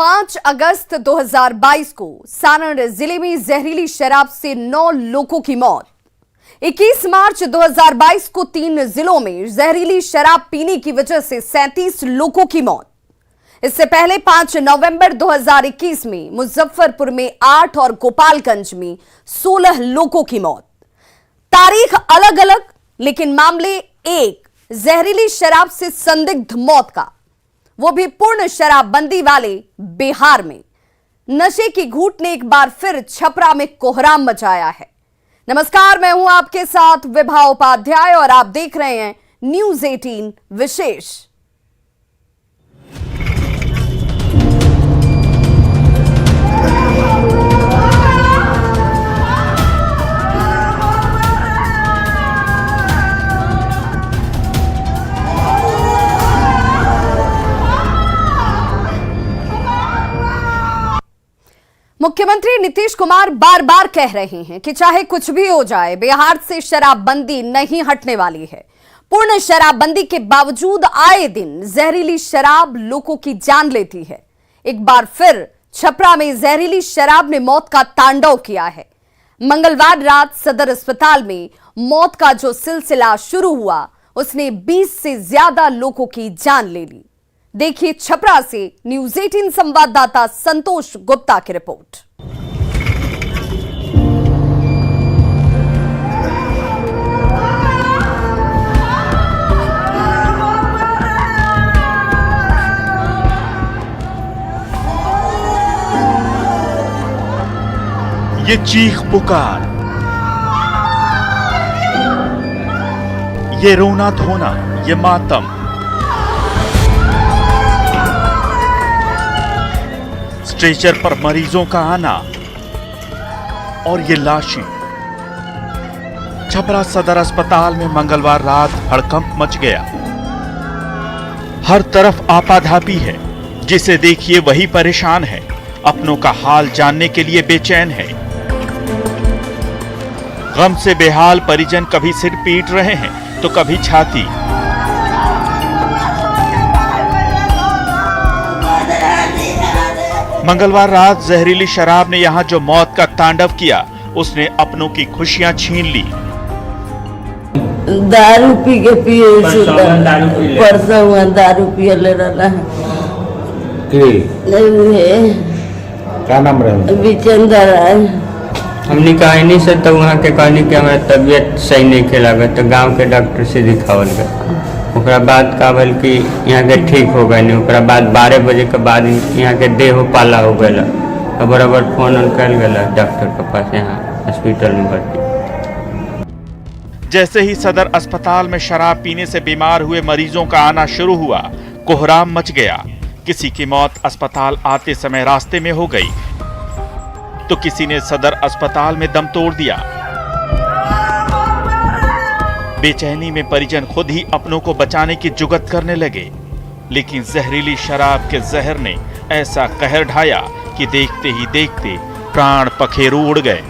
5 अगस्त 2022 को सारण जिले में जहरीली शराब से 9 लोगों की मौत। 21 मार्च 2022 को 3 जिलों में जहरीली शराब पीने की वजह से 37 लोगों की मौत। इससे पहले 5 नवंबर 2021 में मुजफ्फरपुर में 8 और गोपालगंज में 16 लोगों की मौत। तारीख अलग अलग लेकिन मामले एक, जहरीली शराब से संदिग्ध मौत का, वो भी पूर्ण शराबबंदी वाले बिहार में। नशे की घूंट ने एक बार फिर छपरा में कोहराम मचाया है। नमस्कार, मैं हूं आपके साथ विभा उपाध्याय और आप देख रहे हैं न्यूज 18 विशेष। मुख्यमंत्री नीतीश कुमार बार बार कह रहे हैं कि चाहे कुछ भी हो जाए, बिहार से शराबबंदी नहीं हटने वाली है। पूर्ण शराबबंदी के बावजूद आए दिन जहरीली शराब लोगों की जान लेती है। एक बार फिर छपरा में जहरीली शराब ने मौत का तांडव किया है। मंगलवार रात सदर अस्पताल में मौत का जो सिलसिला शुरू हुआ, उसने 20 से ज्यादा लोगों की जान ले ली। देखिए छपरा से न्यूज 18 संवाददाता संतोष गुप्ता की रिपोर्ट। ये चीख पुकार, ये रोना धोना, ये मातम, स्ट्रेचर पर मरीजों का आना और ये लाशें। छपरा सदर अस्पताल में मंगलवार रात हड़कंप मच गया। हर तरफ आपाधापी है, जिसे देखिए वही परेशान है, अपनों का हाल जानने के लिए बेचैन है। गम से बेहाल परिजन कभी सिर पीट रहे हैं तो कभी छाती। मंगलवार रात जहरीली शराब ने यहां जो मौत का तांडव किया, उसने अपनों की खुशियां छीन ली। दारू पी के पिए, परसों हुआ दारू पिए ले रहा है। क्या नाम रहे? विचेंदर है। हमने कहा नहीं से तो वहाँ के कहनी कि हमारे तबीयत सही नहीं खेला गया, तो गांव के डॉक्टर से दिखावल गया। ओकरा बाद का बोल कि यहाँ के ठीक हो गए नहीं। ओकरा बाद 12 बजे के बाद यहाँ के देह पाला हो गया, तो बराबर फोन कर गया डॉक्टर के पास, यहाँ हॉस्पिटल में भर्ती। जैसे ही सदर अस्पताल में शराब पीने से बीमार हुए मरीजों का आना शुरू हुआ, कोहराम मच गया। किसी की मौत अस्पताल आते समय रास्ते में हो गई, तो किसी ने सदर अस्पताल में दम तोड़ दिया। बेचैनी में परिजन खुद ही अपनों को बचाने की जुगत करने लगे, लेकिन जहरीली शराब के जहर ने ऐसा कहर ढाया कि देखते ही देखते प्राण पखेरु उड़ गए।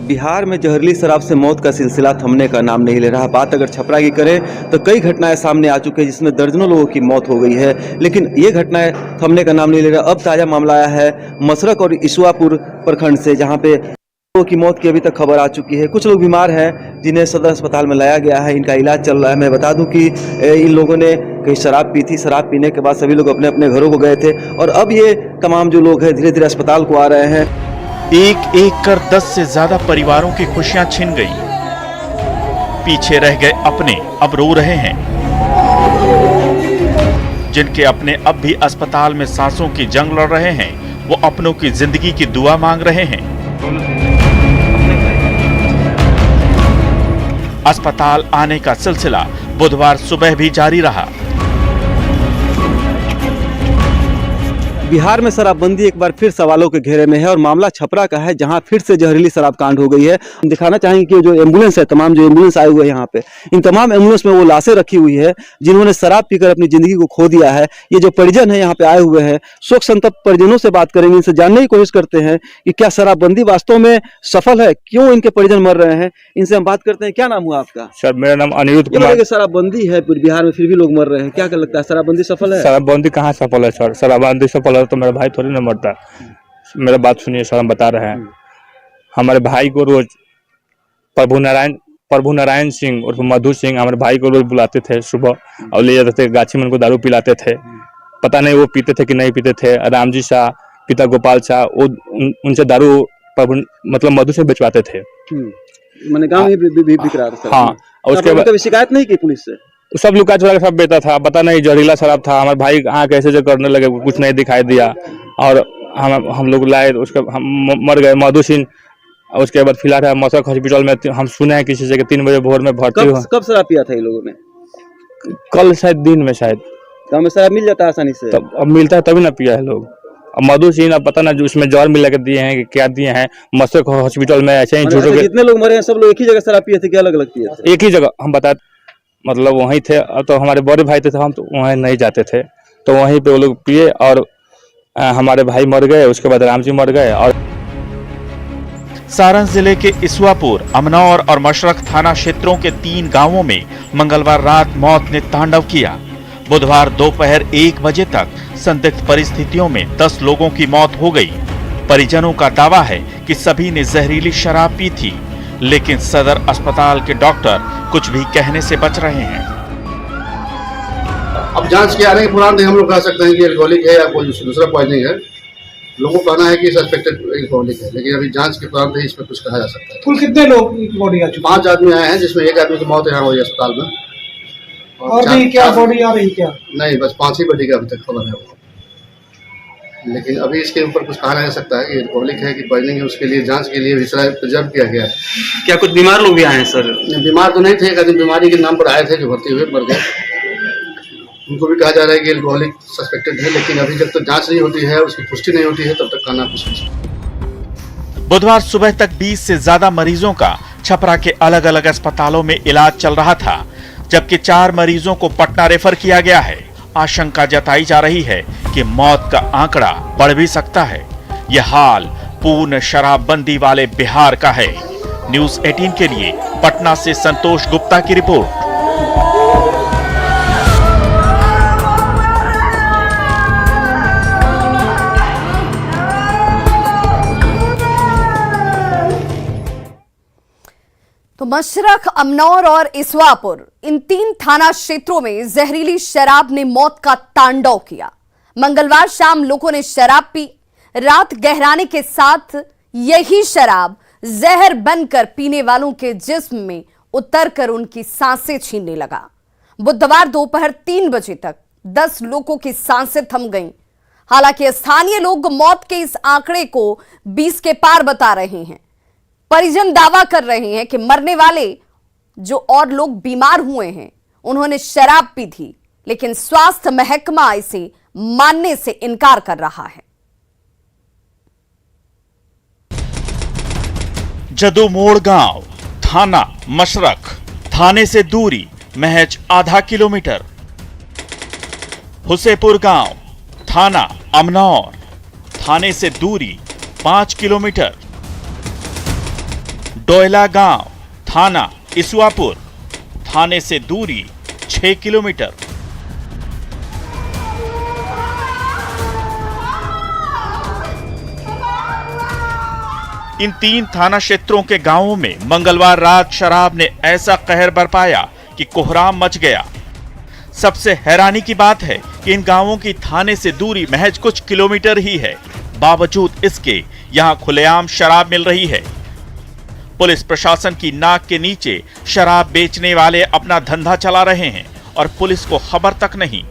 बिहार में जहरीली शराब से मौत का सिलसिला थमने का नाम नहीं ले रहा। बात अगर छपरा की करें तो कई घटनाएं सामने आ चुकी हैं, जिसमें दर्जनों लोगों की मौत हो गई है, लेकिन ये घटनाएं थमने का नाम नहीं ले रहा। अब ताज़ा मामला आया है मसरक और ईश्वापुर प्रखंड से, जहां पे लोगों की मौत की अभी तक खबर आ चुकी है। कुछ लोग बीमार हैं जिन्हें सदर अस्पताल में लाया गया है, इनका इलाज चल रहा है। मैं बता दूं कि इन लोगों ने कहीं शराब पी थी, शराब पीने के बाद सभी लोग अपने अपने घरों को गए थे, और अब ये तमाम जो लोग हैं धीरे धीरे अस्पताल को आ रहे हैं। एक एक कर 10 से ज्यादा परिवारों की खुशियां छिन गई। पीछे रह गए अपने अब रो रहे हैं। जिनके अपने अब भी अस्पताल में सांसों की जंग लड़ रहे हैं, वो अपनों की जिंदगी की दुआ मांग रहे हैं। अस्पताल आने का सिलसिला बुधवार सुबह भी जारी रहा। बिहार में शराबबंदी एक बार फिर सवालों के घेरे में है और मामला छपरा का है, जहां फिर से जहरीली शराब कांड हो गई है। हम दिखाना चाहेंगे कि जो एम्बुलेंस है, तमाम जो एम्बुलेंस आए हुए हैं यहाँ पे, इन तमाम एम्बुलेंस में वो लाशें रखी हुई है जिन्होंने शराब पीकर अपनी जिंदगी को खो दिया है। ये जो परिजन है यहाँ पे आए हुए हैं, शोक संतप्त परिजनों से बात करेंगे, इनसे जानने की कोशिश करते हैं कि क्या शराबबंदी वास्तव में सफल है, क्यों इनके परिजन मर रहे हैं। इनसे हम बात करते हैं। क्या नाम हुआ आपका? सर मेरा नाम अनिरुद्ध ये कुमार। बोले कि शराबबंदी है पूरे बिहार में, फिर भी लोग मर रहे हैं, क्या लगता है शराबबंदी सफल है? शराबबंदी कहाँ सफल है सर? शराबबंदी सफल है तो मेरा भाई थोड़ी ना मरता। मेरा बात सुनिए सर, हम बता रहे हैं। हमारे भाई को रोज प्रभु नारायण सिंह और मधु सिंह हमारे भाई को रोज बुलाते थे सुबह और ले जाते थे गाछी में, उनको दारू पिलाते थे। पता नहीं वो पीते थे कि नहीं पीते थे। रामजी शाह, पिता गोपाल शाह, वो उनसे दारू मतलब मधु से बेचवाते थे। मैंने गाँव में भी बिक रहा था। हाँ, और उसके बाद कभी शिकायत नहीं की पुलिस से? सब लुका चुरा के सब बेचा था। पता नहीं जहरीला शराब था। हमारे भाई आँख ऐसे करने लगे, कुछ नहीं दिखाई दिया और हम लोग लाए, उसके हम मर गए। मधु सिंह उसके बाद फिलहाल मशरक हॉस्पिटल में हम सुने हैं किसी से कि 3 बजे भोर में भर्ती हुआ। कब शराब पिया था ये लोगों ने? कल शायद दिन में, शायद गाँव में शराब मिल जाता है आसानी से? तब अब मिलता है तभी ना पिया है लोग। अब मधु सिंह अब पता ना जो उसमें जहर मिला के दिए हैं कि क्या दिए हैं। मशरक हॉस्पिटल में ऐसे ही झूठों के जितने लोग मरे हैं सब लोग एक ही जगह शराब पिए थे, क्या अलग अलग पिए थे? एक ही जगह हम बता, मतलब वहीं थे। तो हमारे बड़े भाई थे तो हम तो वहीं नहीं जाते थे, तो वहीं पे वो लोग पिए और हमारे भाई मर गए। उसके बाद राम जी मर गए। और सारण जिले के इसवापुर, अमनौर और मशरक थाना क्षेत्रों के 3 गांवों में मंगलवार रात मौत ने तांडव किया। बुधवार दोपहर 1 बजे तक संदिग्ध परिस्थितियों में 10 लोगों की मौत हो गई। परिजनों का दावा है कि सभी ने जहरीली शराब पी थी, लेकिन सदर अस्पताल के डॉक्टर कुछ भी कहने से बच रहे हैं। अब जांच के आने के पुरान हम लोग कह सकते हैं कि एल्कोहलिक है या कोई दूसरा पॉइजनिंग है। लोगों का कहना है कि सस्पेक्टेड एल्कोहलिक है, लेकिन अभी जांच के पुरान इसमें कुछ कहा जा सकता है। कुल कितने लोग बॉडी आ चुके? 5 आदमी आए हैं, जिसमें 1 आदमी की मौत यहाँ हुई अस्पताल में। और भी क्या बॉडी आ रही क्या? नहीं, बस 5 ही बॉडी का अभी तक खबर है वो। लेकिन अभी इसके ऊपर कुछ कहा जा सकता है कि एल्कोहलिक है कि पॉइजनिंग है। उसके लिए जांच के लिए विषय प्रिजर्व किया गया है। क्या कुछ बीमार लोग भी आए हैं सर? बीमार तो नहीं थे, एक आदमी बीमारी के नाम पर आए थे जो भर्ती हुए मर गए। उनको भी कहा जा रहा है कि एल्कोहलिक सस्पेक्टेड है, लेकिन अभी जब तक जांच नहीं होती है, उसकी पुष्टि नहीं होती है, तब तक कहना कुछ नहीं। बुधवार सुबह तक 20 से ज्यादा मरीजों का छपरा के अलग अलग अस्पतालों में इलाज चल रहा था, जबकि 4 मरीजों को पटना रेफर किया गया है। आशंका जताई जा रही है कि मौत का आंकड़ा बढ़ भी सकता है। यह हाल पूर्ण शराबबंदी वाले बिहार का है। न्यूज़ 18 के लिए पटना से संतोष गुप्ता की रिपोर्ट। तो मशरक, अमनौर और इसवापुर, इन 3 थाना क्षेत्रों में जहरीली शराब ने मौत का तांडव किया। मंगलवार शाम लोगों ने शराब पी। रात गहराने के साथ यही शराब जहर बनकर पीने वालों के जिस्म में उतरकर उनकी सांसें छीनने लगा। बुधवार दोपहर 3 बजे तक 10 लोगों की सांसें थम गईं। हालांकि स्थानीय लोग मौत के इस आंकड़े को 20 के पार बता रहे हैं। परिजन दावा कर रहे हैं कि मरने वाले जो और लोग बीमार हुए हैं, उन्होंने शराब पी थी, लेकिन स्वास्थ्य महकमा इसे मानने से इनकार कर रहा है। जदोमोड़ गांव, थाना मशरक, थाने से दूरी महज आधा किलोमीटर। हुसेपुर गांव, थाना अमनौर, थाने से दूरी 5 किलोमीटर। डोयला गांव, थाना इसवापुर, थाने से दूरी 6 किलोमीटर। इन 3 थाना क्षेत्रों के गांवों में मंगलवार रात शराब ने ऐसा कहर बरपाया कि कोहराम मच गया। सबसे हैरानी की बात है कि इन गांवों की थाने से दूरी महज कुछ किलोमीटर ही है। बावजूद इसके यहां खुलेआम शराब मिल रही है। पुलिस प्रशासन की नाक के नीचे शराब बेचने वाले अपना धंधा चला रहे हैं और पुलिस को खबर तक नहीं।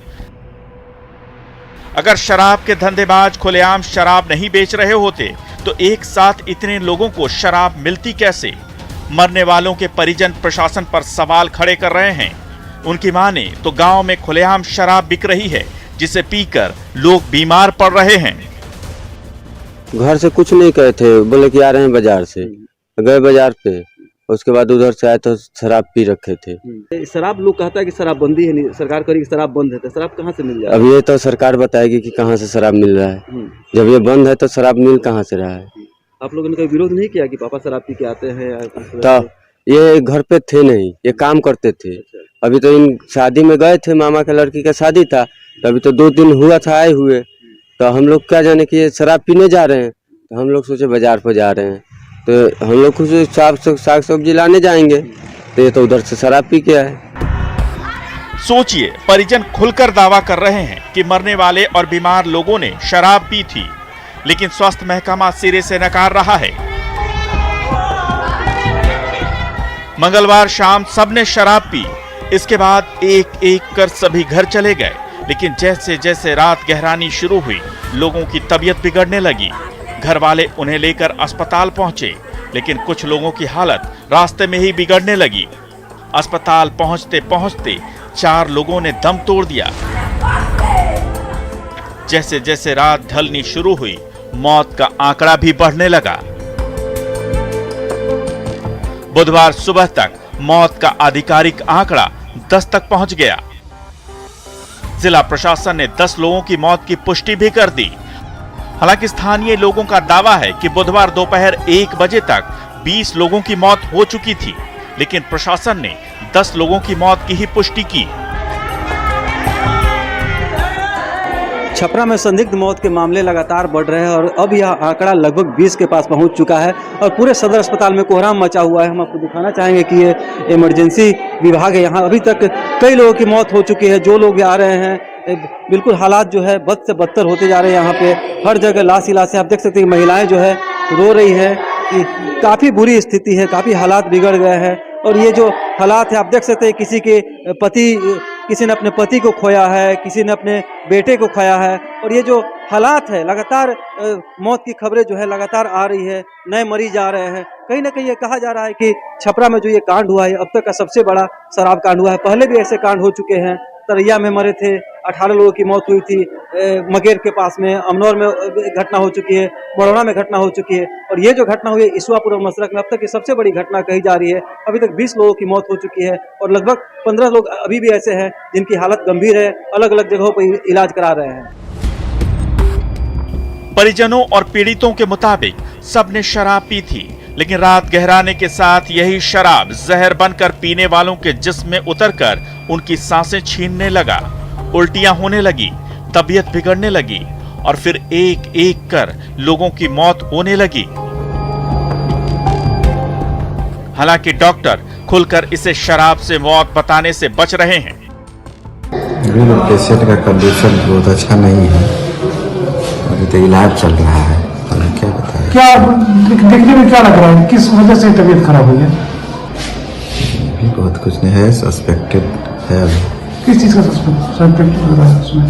अगर शराब के धंधेबाज खुलेआम शराब नहीं बेच रहे होते तो एक साथ इतने लोगों को शराब मिलती कैसे? मरने वालों के परिजन प्रशासन पर सवाल खड़े कर रहे हैं। उनकी माने तो गांव में खुलेआम शराब बिक रही है, जिसे पीकर लोग बीमार पड़ रहे हैं। घर से कुछ नहीं कहे थे, बोले कि आ रहे हैं बाजार से। गए बाजार पे, उसके बाद उधर से आए तो शराब पी रखे थे। शराब लोग कहता है कि शराबबंदी है, नहीं सरकार करी कि शराब बंद है, तो शराब कहाँ से मिल जाए? अब ये तो सरकार बताएगी कि कहाँ से शराब मिल रहा है। जब ये बंद है तो शराब मिल कहाँ से रहा है? आप लोगों ने कोई विरोध नहीं किया कि पापा शराब पी के आते हैं? तो ये घर पे थे नहीं, ये काम करते थे। अभी तो इन शादी में गए थे, मामा के लड़की का शादी था, तो अभी तो 2 दिन हुआ था आए हुए। तो हम लोग क्या जाने कि ये शराब पीने जा रहे हैं, तो हम लोग सोचे बाजार पर जा रहे हैं, तो हम लोग कुछ साग सब्जी लाने जाएंगे, तो ये तो उधर से शराब पी के आए। सोचिए, परिजन खुलकर दावा कर रहे हैं कि मरने वाले और बीमार लोगों ने शराब पी थी, लेकिन स्वास्थ्य महकमा सिरे से नकार रहा है। मंगलवार शाम सबने शराब पी, इसके बाद एक एक कर सभी घर चले गए। लेकिन जैसे जैसे रात गहरानी शुरू हुई, लोगों की तबीयत बिगड़ने लगी। घर वाले उन्हें लेकर अस्पताल पहुंचे, लेकिन कुछ लोगों की हालत रास्ते में ही बिगड़ने लगी। अस्पताल पहुंचते पहुंचते 4 लोगों ने दम तोड़ दिया। जैसे जैसे रात ढलनी शुरू हुई, मौत का आंकड़ा भी बढ़ने लगा। बुधवार सुबह तक मौत का आधिकारिक आंकड़ा 10 तक पहुंच गया। जिला प्रशासन ने 10 लोगों की मौत की पुष्टि भी कर दी। हालांकि स्थानीय लोगों का दावा है कि बुधवार दोपहर 1 बजे तक 20 लोगों की मौत हो चुकी थी, लेकिन प्रशासन ने 10 लोगों की मौत की ही पुष्टि की। छपरा में संदिग्ध मौत के मामले लगातार बढ़ रहे हैं और अब यह आंकड़ा लगभग 20 के पास पहुंच चुका है और पूरे सदर अस्पताल में कोहराम मचा हुआ है। हम आपको दिखाना चाहेंगे कि ये इमरजेंसी विभाग है, यहाँ अभी तक कई लोगों की मौत हो चुकी है। जो लोग आ रहे हैं, बिल्कुल हालात जो है बद से बदतर होते जा रहे हैं। यहाँ पे हर जगह लाश ही लाश है। आप देख सकते हैं महिलाएं जो है रो रही है कि काफ़ी बुरी स्थिति है, काफ़ी हालात बिगड़ गए हैं। और ये जो हालात है आप देख सकते हैं, किसी ने अपने पति को खोया है, किसी ने अपने बेटे को खोया है। और ये जो हालात है, लगातार मौत की खबरें जो है लगातार आ रही है, नए मरीज आ रहे हैं। कहीं ना कहीं ये कहा जा रहा है कि छपरा में जो ये कांड हुआ है अब तक का सबसे बड़ा शराब कांड हुआ है। पहले भी ऐसे कांड हो चुके हैं। तरैया में मरे थे, 18 लोगों की मौत हुई थी। मगेर के पास में, अमनौर में घटना हो चुकी है, बड़ौना में घटना हो चुकी है। और ये जो घटना हुई है इसवापुर और मसरक में, अब तक की सबसे बड़ी घटना कही जा रही है। अभी तक 20 लोगों की मौत हो चुकी है और लगभग 15 लोग अभी भी ऐसे हैं जिनकी हालत गंभीर है, अलग अलग जगहों पर इलाज करा रहे हैं। परिजनों और पीड़ितों के मुताबिक सबने शराब पी थी, लेकिन रात गहराने के साथ यही शराब जहर बनकर पीने वालों के जिस्म में उतरकर उनकी सांसें छीनने लगा, उल्टियां होने लगी, तबीयत बिगड़ने लगी और फिर एक एक कर लोगों की मौत होने लगी। हालांकि डॉक्टर खुलकर इसे शराब से मौत बताने से बच रहे हैं। पेशेंट का कंडीशन बहुत अच्छा नहीं है, अभी तो इलाज चल रहा है। क्या बताएं? क्या देखने में क्या लग रहा है, किस वजह से तबीयत खराब हुई है? भी बहुत कुछ नहीं है, सस्पेक्टेड है। किस चीज़ का सस्पेक्टेड लग रहा है उसमें?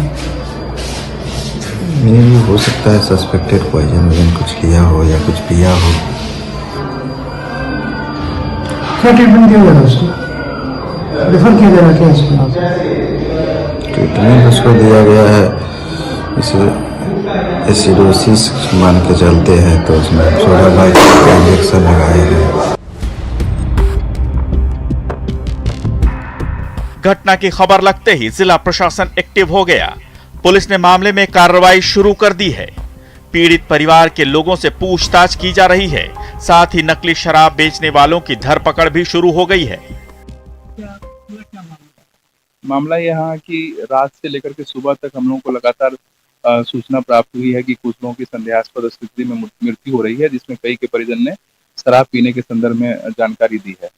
नहीं हो सकता है सस्पेक्टेड पॉइजन कुछ लिया हो या कुछ पिया हो। क्या ट्रीटमेंट दिया जाएगा उसको? रेफर किया जाएगा क्या इसको? ट्रीटमेंट उसको दिया गया है, इसे एसिडोसिस मान के चलते हैं, तो उसमें सोडा बाइक का इंजेक्शन लगाए हैं। घटना की खबर लगते ही जिला प्रशासन एक्टिव हो गया। पुलिस ने मामले में कार्रवाई शुरू कर दी है। पीड़ित परिवार के लोगों से पूछताछ की जा रही है। साथ ही नकली शराब बेचने वालों की धरपकड़ भी शुरू हो गई है। मामला यहाँ कि रात से लेकर के सुबह तक हम लोगों को लगातार सूचना प्राप्त हुई है कि कुछ लोगों की संदेहास्पद स्थिति में मृत्यु हो रही है, जिसमें कई के परिजन ने शराब पीने के संदर्भ में जानकारी दी है।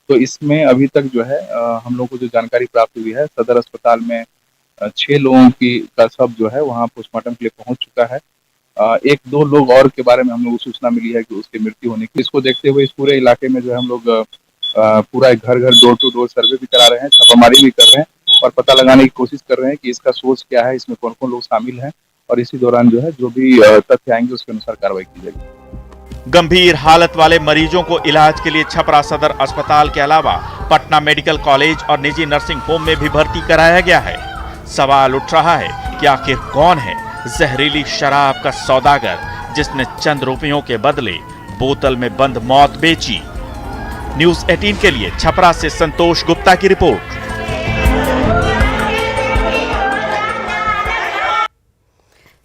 तो इसमें अभी तक जो है हम लोगों को जो जानकारी प्राप्त हुई है, सदर अस्पताल में 6 लोगों का शव जो है वहाँ पोस्टमार्टम के लिए पहुंच चुका है। 1-2 लोग और के बारे में हम लोग को सूचना मिली है कि उसकी मृत्यु होने की। इसको देखते हुए इस पूरे इलाके में जो है हम लोग पूरा घर घर डोर टू डोर सर्वे भी करा रहे हैं, छापामारी भी कर रहे हैं और पता लगाने की कोशिश कर रहे हैं कि इसका सोर्स क्या है, इसमें कौन कौन लोग शामिल हैं और इसी दौरान जो है जो भी तथ्य आएंगे उसके अनुसार कार्रवाई की जाएगी। गंभीर हालत वाले मरीजों को इलाज के लिए छपरा सदर अस्पताल के अलावा पटना मेडिकल कॉलेज और निजी नर्सिंग होम में भी भर्ती कराया गया है। सवाल उठ रहा है कि आखिर कौन है जहरीली शराब का सौदागर जिसने चंद रुपयों के बदले बोतल में बंद मौत बेची। न्यूज 18 के लिए छपरा से संतोष गुप्ता की रिपोर्ट।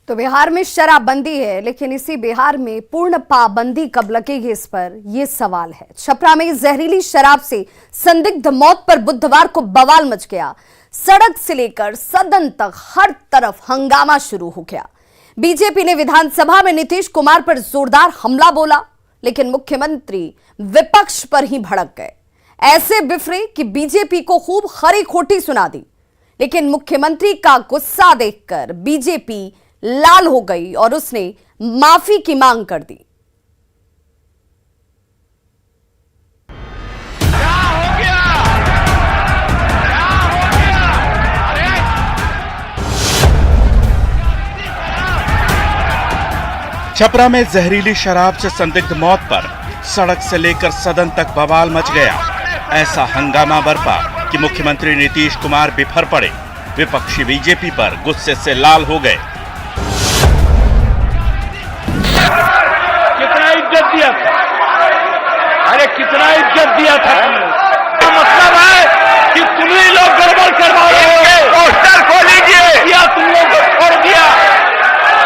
तो बिहार में शराबबंदी है, लेकिन इसी बिहार में पूर्ण पाबंदी कब लगेगी, इस पर यह सवाल है। छपरा में जहरीली शराब से संदिग्ध मौत पर बुधवार को बवाल मच गया। सड़क से लेकर सदन तक हर तरफ हंगामा शुरू हो गया। बीजेपी ने विधानसभा में नीतीश कुमार पर जोरदार हमला बोला, लेकिन मुख्यमंत्री विपक्ष पर ही भड़क गए। ऐसे बिफरे कि बीजेपी को खूब खरी खोटी सुना दी, लेकिन मुख्यमंत्री का गुस्सा देखकर बीजेपी लाल हो गई और उसने माफी की मांग कर दी। छपरा में जहरीली शराब से संदिग्ध मौत पर सड़क से लेकर सदन तक बवाल मच गया। ऐसा हंगामा बरपा कि मुख्यमंत्री नीतीश कुमार बिफर पड़े। विपक्षी बीजेपी पर गुस्से से लाल हो गए। कितना इज्जत दिया था, अरे कितना इज्जत दिया था तुमने। मतलब है कि तुम ही लोग गड़बड़ करवा रहे हो। पोस्टर खोलिए या तुम लोग को छोड़ दिया,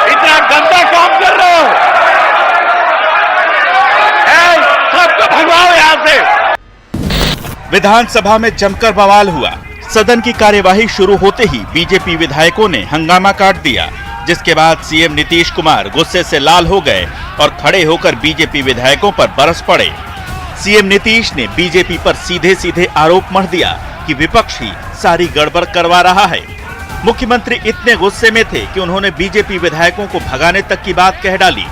इतना गंदा काम कर रहे हो। सबको भगवाओ यहां से। विधानसभा में जमकर बवाल हुआ। सदन की कार्यवाही शुरू होते ही बीजेपी विधायकों ने हंगामा काट दिया, जिसके बाद सीएम नीतीश कुमार गुस्से से लाल हो गए और खड़े होकर बीजेपी विधायकों पर बरस पड़े। सीएम नीतीश ने बीजेपी पर सीधे सीधे आरोप मढ़ दिया कि विपक्ष ही सारी गड़बड़ करवा रहा है। मुख्यमंत्री इतने गुस्से में थे कि उन्होंने बीजेपी विधायकों को भगाने तक की बात कह डाली।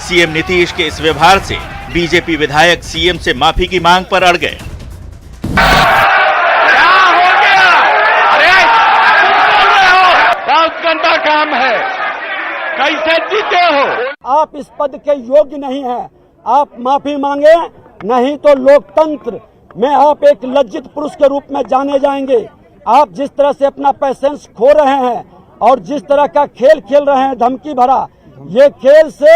सीएम नीतीश के इस व्यवहार से बीजेपी विधायक सीएम से माफी की मांग पर अड़ गए। गंदा काम है, कैसे जीते हो आप? इस पद के योग्य नहीं हैं। आप माफी मांगे, नहीं तो लोकतंत्र में आप एक लज्जित पुरुष के रूप में जाने जाएंगे। आप जिस तरह से अपना पैसेंस खो रहे हैं और जिस तरह का खेल खेल रहे हैं धमकी भरा, ये खेल से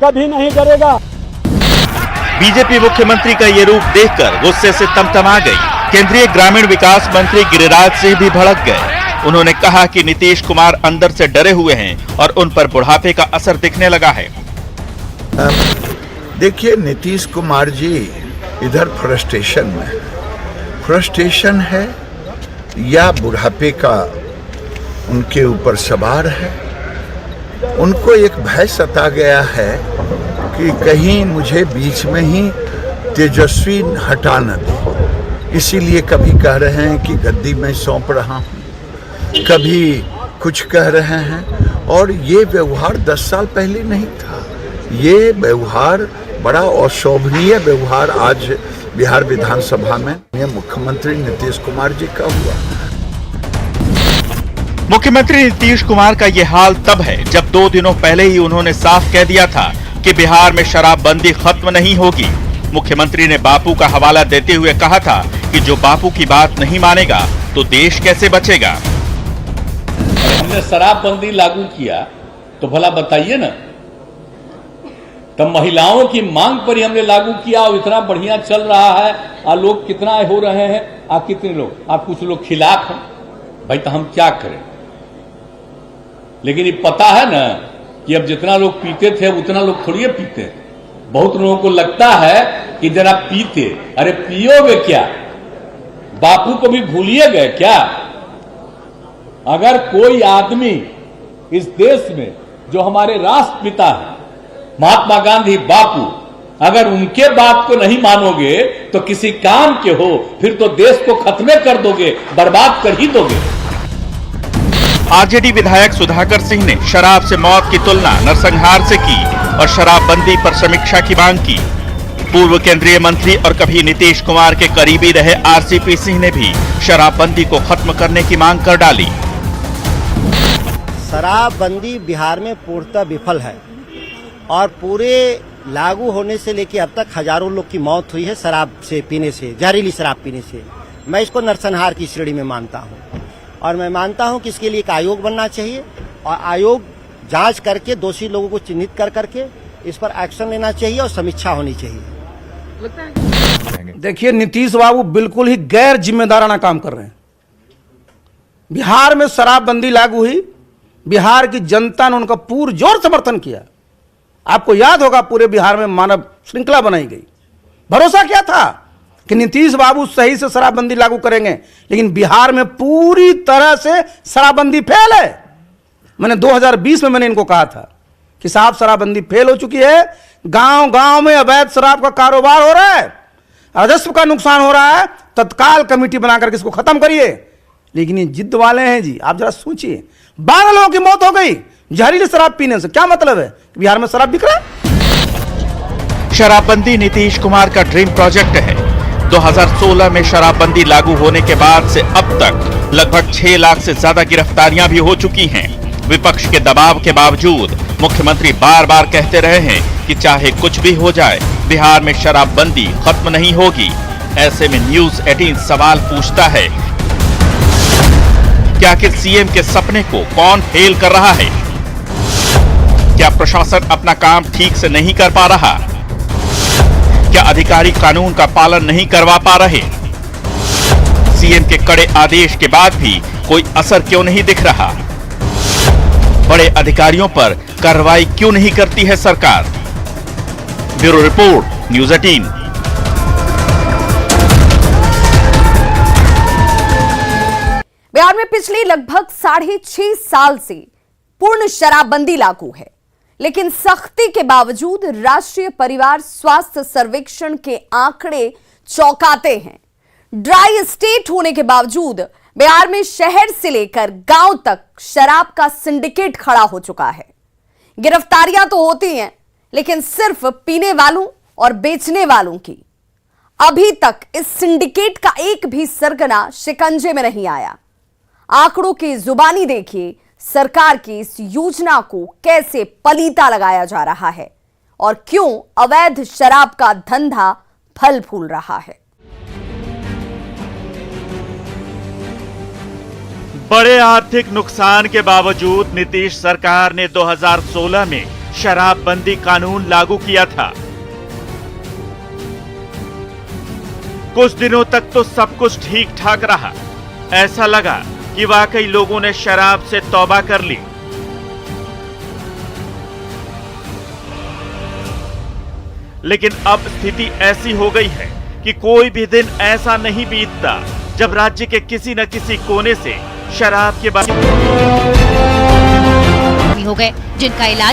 कभी नहीं डरेगा। बीजेपी मुख्यमंत्री का ये रूप देखकर गुस्से से तमतमा गई। केंद्रीय ग्रामीण विकास मंत्री गिरिराज सिंह भी भड़क गए। उन्होंने कहा कि नीतीश कुमार अंदर से डरे हुए हैं और उन पर बुढ़ापे का असर दिखने लगा है। देखिए, नीतीश कुमार जी इधर फ्रस्ट्रेशन है या बुढ़ापे का उनके ऊपर सवार है। उनको एक भय सता गया है कि कहीं मुझे बीच में ही तेजस्वी हटा न दे, इसीलिए कभी कह रहे हैं कि गद्दी में सौंप रहा हूं, कभी कुछ कह रहे हैं। और ये व्यवहार 10 साल पहले नहीं था। ये व्यवहार बड़ा अशोभनीय व्यवहार आज बिहार विधानसभा में मुख्यमंत्री नीतीश कुमार जी का हुआ। मुख्यमंत्री नीतीश कुमार का ये हाल तब है जब 2 दिनों पहले ही उन्होंने साफ कह दिया था कि बिहार में शराबबंदी खत्म नहीं होगी। मुख्यमंत्री ने बापू का हवाला देते हुए कहा था कि जो बापू की बात नहीं मानेगा तो देश कैसे बचेगा। हमने शराबबंदी लागू किया तो भला बताइए ना, तब महिलाओं की मांग पर ही हमने लागू किया और इतना बढ़िया चल रहा है। और लोग कितना हो रहे हैं, आप कितने लोग, आप कुछ लोग खिलाफ हैं भाई, तो हम क्या करें। लेकिन ये पता है ना कि अब जितना लोग पीते थे उतना लोग थोड़ी पीते। बहुत लोगों को लगता है कि जरा पीते, अरे पियोगे क्या, बापू को भी भूलिए गए क्या। अगर कोई आदमी इस देश में जो हमारे राष्ट्रपिता हैं महात्मा गांधी बापू, अगर उनके बात को नहीं मानोगे तो किसी काम के हो, फिर तो देश को खत्म कर दोगे, बर्बाद कर ही दोगे। आरजेडी विधायक सुधाकर सिंह ने शराब से मौत की तुलना नरसंहार से की और शराबबंदी पर समीक्षा की मांग की। पूर्व केंद्रीय मंत्री और कभी नीतीश कुमार के करीबी रहे आरसीपी सिंह ने भी शराबबंदी को खत्म करने की मांग कर डाली। शराबबंदी बिहार में पूर्णतः विफल है और पूरे लागू होने से लेकर अब तक हजारों लोग की मौत हुई है शराब से पीने से, जहरीली शराब पीने से। मैं इसको नरसंहार की श्रेणी में मानता हूं और मैं मानता हूं कि इसके लिए एक आयोग बनना चाहिए और आयोग जांच करके दोषी लोगों को चिन्हित कर करके इस पर एक्शन लेना चाहिए और समीक्षा होनी चाहिए। देखिए, नीतीश बाबू बिल्कुल ही गैर जिम्मेदाराना काम कर रहे हैं। बिहार में शराबबंदी लागू हुई, बिहार की जनता ने उनका पुरजोर समर्थन किया। आपको याद होगा पूरे बिहार में मानव श्रृंखला बनाई गई। भरोसा क्या था कि नीतीश बाबू सही से शराबबंदी लागू करेंगे, लेकिन बिहार में पूरी तरह से शराबबंदी फेल है। मैंने 2020 में मैंने इनको कहा था कि साहब शराबबंदी फेल हो चुकी है, गांव गांव में अवैध शराब का कारोबार हो रहा है, राजस्व का नुकसान हो रहा है, तत्काल कमेटी बनाकर इसको खत्म करिए। लेकिन ये जिद वाले हैं जी। आप जरा सोचिए, 12 लोगों की मौत हो गई जहरीली शराब पीने से। क्या मतलब है? बिहार में शराब बिक रहा है। शराबबंदी नीतीश कुमार का ड्रीम प्रोजेक्ट है। 2016 में शराबबंदी लागू होने के बाद से अब तक लगभग 6 लाख से ज्यादा गिरफ्तारियां भी हो चुकी हैं। विपक्ष के दबाव के बावजूद मुख्यमंत्री बार बार कहते रहे हैं कि चाहे कुछ भी हो जाए, बिहार में शराबबंदी खत्म नहीं होगी। ऐसे में न्यूज 18 सवाल पूछता है कि आखिर सीएम के सपने को कौन फेल कर रहा है? क्या प्रशासन अपना काम ठीक से नहीं कर पा रहा? क्या अधिकारी कानून का पालन नहीं करवा पा रहे? सीएम के कड़े आदेश के बाद भी कोई असर क्यों नहीं दिख रहा? बड़े अधिकारियों पर कार्रवाई क्यों नहीं करती है सरकार? Bureau report, news 18। बिहार में पिछले लगभग 6.5 साल से पूर्ण शराबबंदी लागू है, लेकिन सख्ती के बावजूद राष्ट्रीय परिवार स्वास्थ्य सर्वेक्षण के आंकड़े चौंकाते हैं। ड्राई स्टेट होने के बावजूद बिहार में शहर से लेकर गांव तक शराब का सिंडिकेट खड़ा हो चुका है। गिरफ्तारियां तो होती हैं, लेकिन सिर्फ पीने वालों और बेचने वालों की। अभी तक इस सिंडिकेट का एक भी सरगना शिकंजे में नहीं आया। आंकड़ों की जुबानी देखिए, सरकार की इस योजना को कैसे पलीता लगाया जा रहा है और क्यों अवैध शराब का धंधा फल फूल रहा है। बड़े आर्थिक नुकसान के बावजूद नीतीश सरकार ने 2016 में शराबबंदी कानून लागू किया था। कुछ दिनों तक तो सब कुछ ठीक ठाक रहा। ऐसा लगा कि वाकई लोगों ने शराब से तौबा कर ली। लेकिन अब स्थिति ऐसी हो गई है कि कोई भी दिन ऐसा नहीं बीतता जब राज्य के किसी न किसी कोने से शराब के बारे हो गए, जिनका इलाज